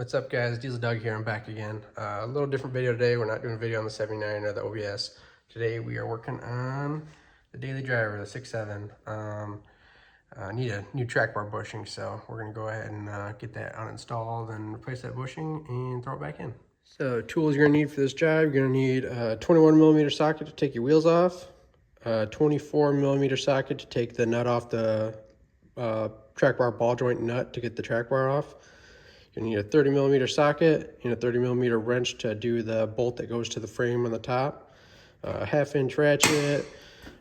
What's up, guys? Diesel Doug here. I'm back again. A little different video today. We're not doing a video on the 79 or the OBS. Today we are working on the daily driver, the 6.7. I need a new track bar bushing, so we're going to go ahead and get that uninstalled and replace that bushing and throw it back in. So tools you're going to need for this job, you're going to need a 21mm socket to take your wheels off, a 24mm socket to take the nut off the track bar ball joint nut to get the track bar off. You need a 30mm socket and a 30mm wrench to do the bolt that goes to the frame on the top. A 1/2-inch ratchet,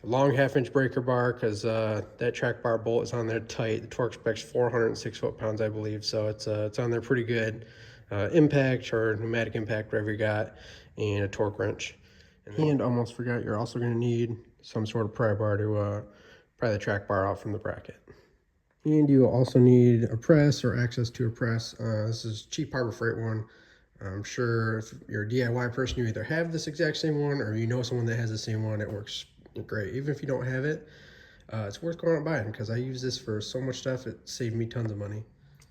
a long 1/2-inch breaker bar because that track bar bolt is on there tight. The torque spec's 406 foot-pounds, I believe, so it's on there pretty good. Impact or pneumatic impact, whatever you got, and a torque wrench. And almost forgot, you're also going to need some sort of pry bar to pry the track bar out from the bracket. And you also need a press or access to a press. This is cheap Harbor Freight one. I'm sure if you're a DIY person, you either have this exact same one or you know someone that has the same one. It works great. Even if you don't have it, it's worth going out and buying because I use this for so much stuff. It saved me tons of money.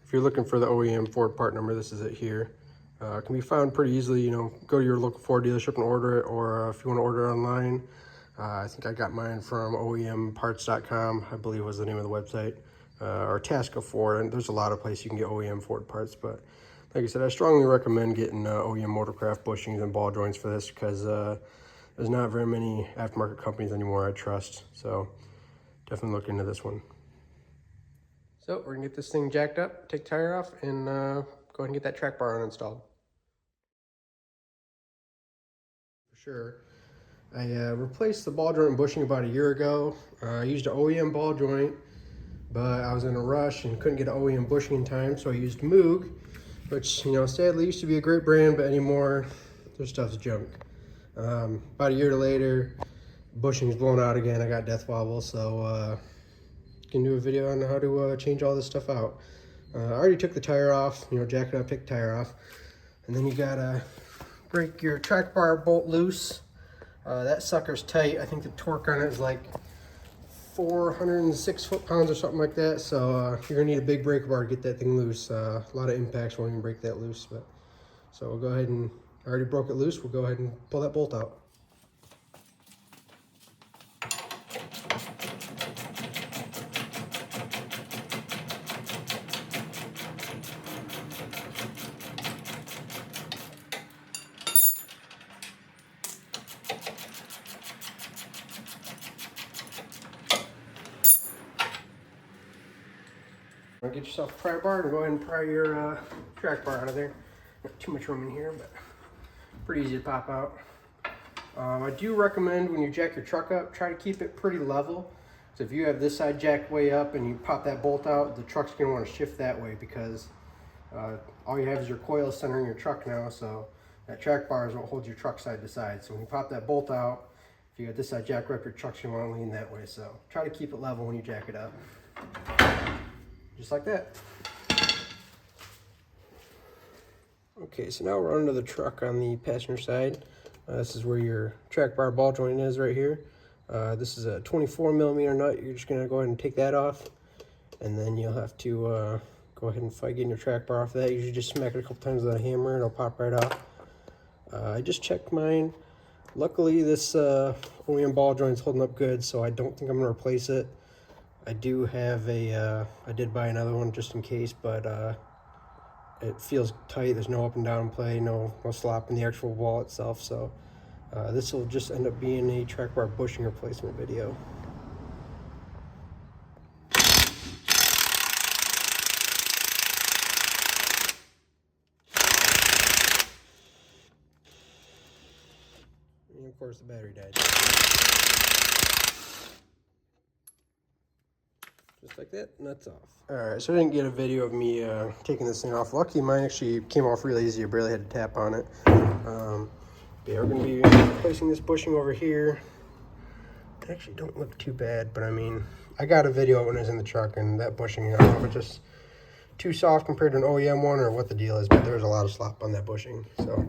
If you're looking for the OEM Ford part number, this is it here. It can be found pretty easily. You know, go to your local Ford dealership and order it, or if you want to order it online, I think I got mine from OEMparts.com, I believe was the name of the website. Or Tasca Ford, and there's a lot of places you can get OEM Ford parts, but like I said, I strongly recommend getting OEM Motorcraft bushings and ball joints for this because there's not very many aftermarket companies anymore I trust, so definitely look into this one. So we're gonna get this thing jacked up, take the tire off, and go ahead and get that track bar uninstalled. For sure. I replaced the ball joint and bushing about a year ago. I used an OEM ball joint, but I was in a rush and couldn't get an OEM bushing in time, so I used Moog, which, you know, sadly used to be a great brand, but anymore, their stuff's junk. About a year later, bushing's blown out again. I got death wobble, so can do a video on how to change all this stuff out. I already took the tire off, you know, jack it up, take the tire off, and then you gotta break your track bar bolt loose. That sucker's tight. I think the torque on it is like 406 foot-pounds or something like that, so you're gonna need a big breaker bar to get that thing loose. A lot of impacts when you break that loose, but so we'll go ahead and, I already broke it loose, we'll go ahead and pull that bolt out. Get yourself a pry bar and go ahead and pry your track bar out of there. Not too much room in here, but pretty easy to pop out. I do recommend when you jack your truck up, try to keep it pretty level. So if you have this side jacked way up and you pop that bolt out, the truck's going to want to shift that way because all you have is your coil centering your truck now, so that track bar is what holds your truck side to side. So when you pop that bolt out, if you got this side jacked up, your truck's going to want to lean that way. So try to keep it level when you jack it up. Just like that. Okay, so now we're under the truck on the passenger side. This is where your track bar ball joint is right here. This is a 24mm nut. You're just gonna go ahead and take that off, and then you'll have to go ahead and fight getting your track bar off of that. You usually just smack it a couple times with a hammer and it'll pop right off. I just checked mine. Luckily, this OEM ball joint's holding up good, so I don't think I'm gonna replace it. I do have a, I did buy another one just in case, but it feels tight. There's no up and down play, no slop in the actual wall itself. So this will just end up being a track bar bushing replacement video. And of course the battery died. Just like that, and that's off. Alright, so I didn't get a video of me taking this thing off. Lucky mine actually came off really easy. I barely had to tap on it. Yeah, we're going to be placing this bushing over here. It actually don't look too bad, but I mean, I got a video when I was in the truck, and that bushing, I don't know if it's just too soft compared to an OEM one or what the deal is, but there's a lot of slop on that bushing. So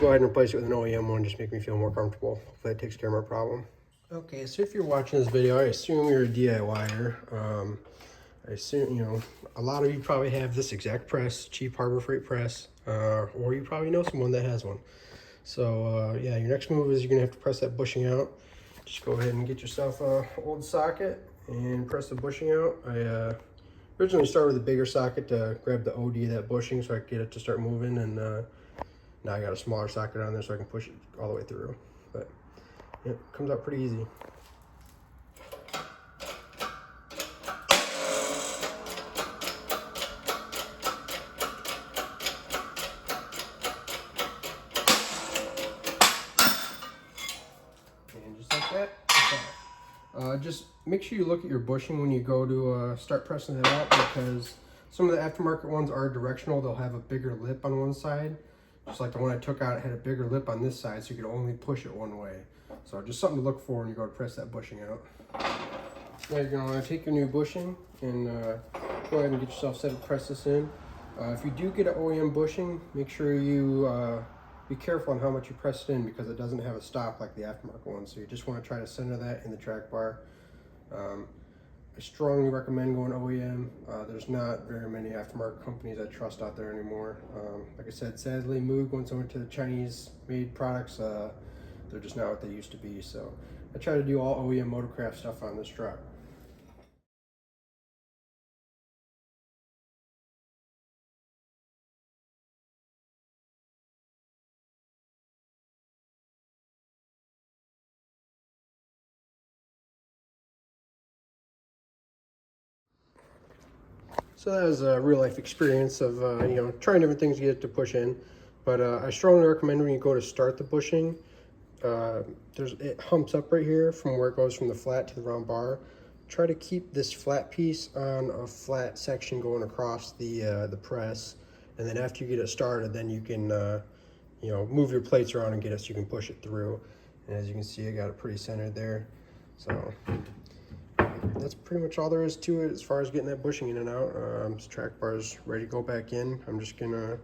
go ahead and replace it with an OEM one, just make me feel more comfortable. Hopefully that takes care of my problem. Okay, so if you're watching this video, I assume you're a DIYer. I assume, you know, a lot of you probably have this exact press, cheap Harbor Freight press, or you probably know someone that has one. So yeah, your next move is you're gonna have to press that bushing out. Just go ahead and get yourself a old socket and press the bushing out. I originally started with a bigger socket to grab the OD of that bushing so I could get it to start moving, and now I got a smaller socket on there so I can push it all the way through. But yeah, it comes out pretty easy. And just like that, just make sure you look at your bushing when you go to start pressing it out, because some of the aftermarket ones are directional. They'll have a bigger lip on one side. Just like the one I took out, it had a bigger lip on this side, so you could only push it one way. So just something to look for when you go to press that bushing out. Now you're going to want to take your new bushing and go ahead and get yourself set to press this in. If you do get an OEM bushing, make sure you be careful on how much you press it in, because it doesn't have a stop like the aftermarket one. So you just want to try to center that in the track bar. I strongly recommend going OEM. There's not very many aftermarket companies I trust out there anymore. Like I said, sadly, Moog, once I went to the Chinese-made products, they're just not what they used to be. So I try to do all OEM Motorcraft stuff on this truck. So that was a real life experience of you know, trying different things to get it to push in. But I strongly recommend when you go to start the bushing, it humps up right here from where it goes from the flat to the round bar. Try to keep this flat piece on a flat section going across the press, and then after you get it started, then you can you know, move your plates around and get it so you can push it through. And as you can see, I got it pretty centered there. So that's pretty much all there is to it as far as getting that bushing in and out. This track bar is ready to go back in. I'm just gonna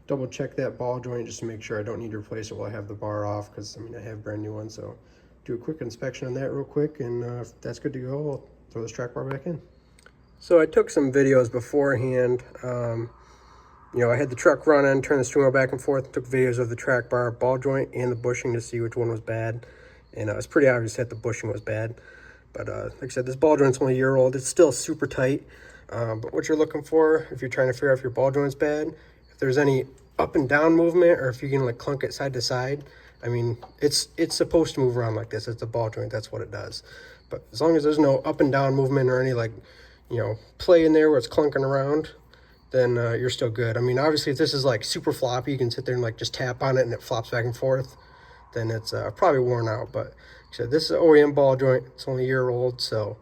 double check that ball joint just to make sure I don't need to replace it while I have the bar off, because I mean, I have brand new ones. So do a quick inspection on that real quick, and if that's good to go, I'll throw this track bar back in. So I took some videos beforehand. You know, I had the truck running, turned the steering wheel back and forth, took videos of the track bar, ball joint, and the bushing to see which one was bad. And it's pretty obvious that the bushing was bad. But like I said, this ball joint's only a year old. It's still super tight. But what you're looking for, if you're trying to figure out if your ball joint's bad, if there's any up and down movement, or if you can like clunk it side to side, I mean, it's supposed to move around like this. It's a ball joint. That's what it does. But as long as there's no up and down movement or any, like, you know, play in there where it's clunking around, then you're still good. I mean, obviously, if this is like super floppy, you can sit there and like just tap on it and it flops back and forth, then it's probably worn out. But so this is an OEM ball joint. It's only a year old, so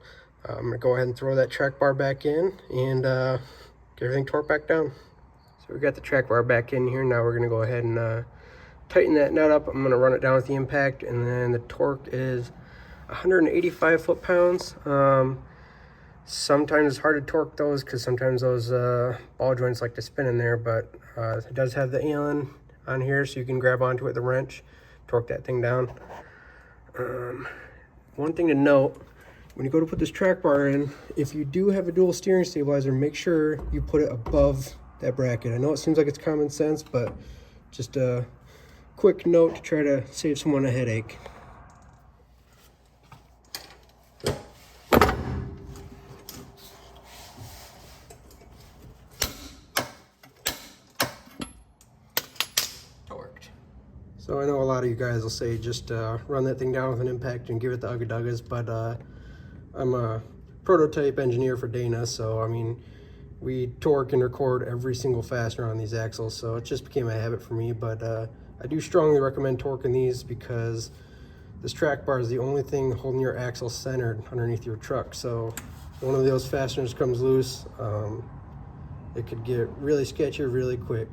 I'm gonna go ahead and throw that track bar back in and get everything torqued back down. So we got the track bar back in here. Now we're gonna go ahead and tighten that nut up. I'm gonna run it down with the impact, and then the torque is 185 foot-pounds. Sometimes it's hard to torque those because sometimes those ball joints like to spin in there, but it does have the Allen on here, so you can grab onto it with the wrench, torque that thing down. One thing to note, when you go to put this track bar in, if you do have a dual steering stabilizer, make sure you put it above that bracket. I know it seems like it's common sense, but just a quick note to try to save someone a headache. So I know a lot of you guys will say just run that thing down with an impact and give it the ugga-duggas, but I'm a prototype engineer for Dana, so I mean, we torque and record every single fastener on these axles, so it just became a habit for me. But I do strongly recommend torquing these, because this track bar is the only thing holding your axle centered underneath your truck. So one of those fasteners comes loose, it could get really sketchy really quick.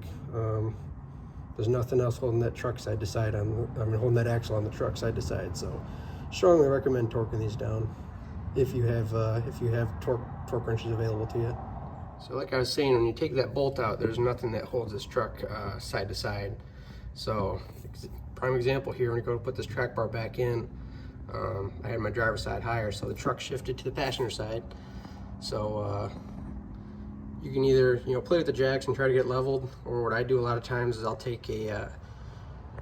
There's nothing else holding that truck side to side holding that axle on the truck side to side. So strongly recommend torquing these down if you have torque wrenches available to you. So like I was saying, when you take that bolt out, there's nothing that holds this truck side to side. So prime example here, when you go to put this track bar back in, I had my driver's side higher, so the truck shifted to the passenger side. So You can either, you know, play with the jacks and try to get leveled, or what I do a lot of times is I'll take a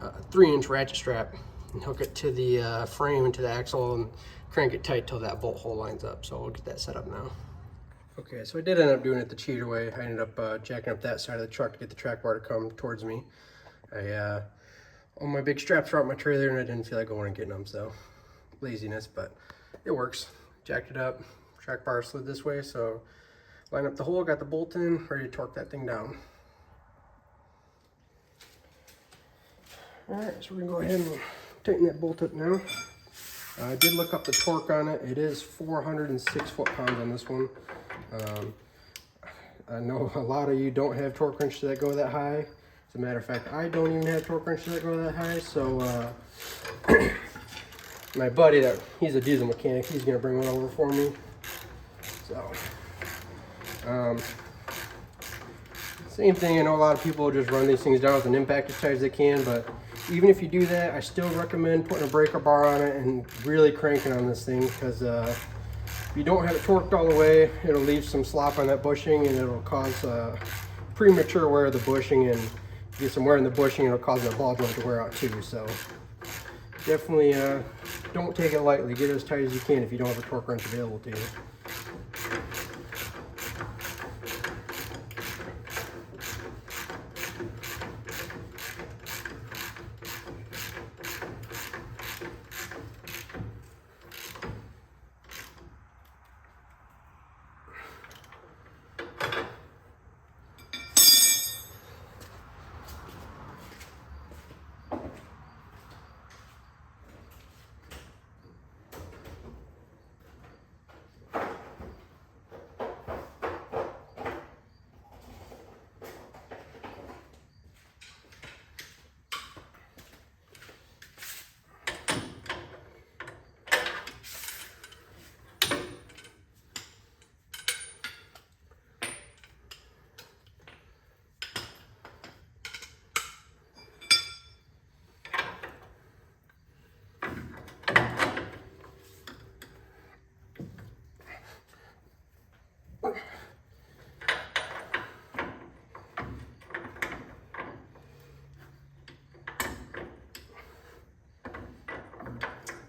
3-inch ratchet strap and hook it to the frame and to the axle and crank it tight till that bolt hole lines up. So we'll get that set up now. Okay, so I did end up doing it the cheater way. I ended up jacking up that side of the truck to get the track bar to come towards me. All my big straps were out my trailer and I didn't feel like going and getting them, so laziness, but it works. Jacked it up, track bar slid this way, so line up the hole, got the bolt in, ready to torque that thing down. All right, so we're gonna go ahead and tighten that bolt up now. I did look up the torque on it. It is 406 foot-pounds on this one. I know a lot of you don't have torque wrenches that go that high. As a matter of fact, I don't even have torque wrenches that go that high. So my buddy, he's a diesel mechanic, he's gonna bring one over for me. So same thing. I know a lot of people just run these things down with an impact as tight as they can, but even if you do that, I still recommend putting a breaker bar on it and really cranking on this thing, because if you don't have it torqued all the way, it'll leave some slop on that bushing and it'll cause premature wear of the bushing, and get some wear in the bushing, it'll cause that ball joint to wear out too. So definitely don't take it lightly. Get it as tight as you can if you don't have a torque wrench available to you.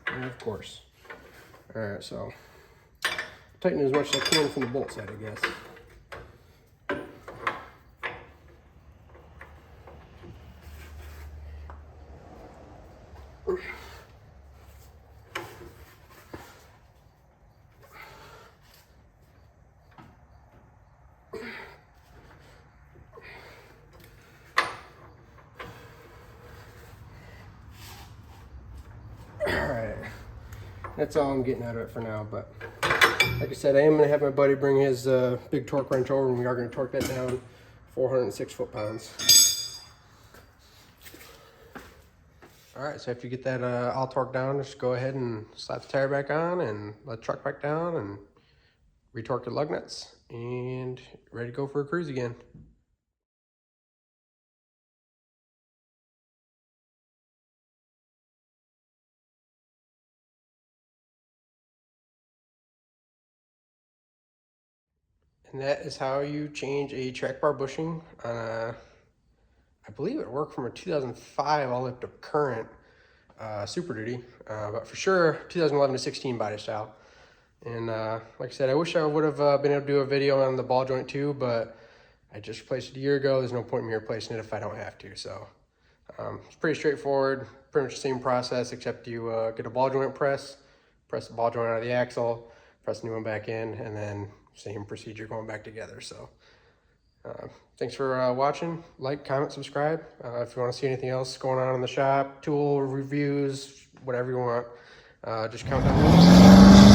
And of course. All right, so tighten as much as I can from the bolt side, I guess. That's all I'm getting out of it for now, but like I said, I am going to have my buddy bring his big torque wrench over, and we are going to torque that down 406 foot-pounds. Alright, so after you get that all torqued down, just go ahead and slap the tire back on and let the truck back down and retorque the lug nuts, and ready to go for a cruise again. And that is how you change a track bar bushing on a, I believe it worked from a 2005 all the way up to current Super Duty, but for sure 2011 to 16 body style. And like I said, I wish I would have been able to do a video on the ball joint too, but I just replaced it a year ago. There's no point in me replacing it if I don't have to. So it's pretty straightforward, pretty much the same process, except you get a ball joint press the ball joint out of the axle, press the new one back in, and then same procedure going back together. So thanks for watching. Like, comment, subscribe. If you want to see anything else going on in the shop, tool reviews, whatever you want, just comment down below.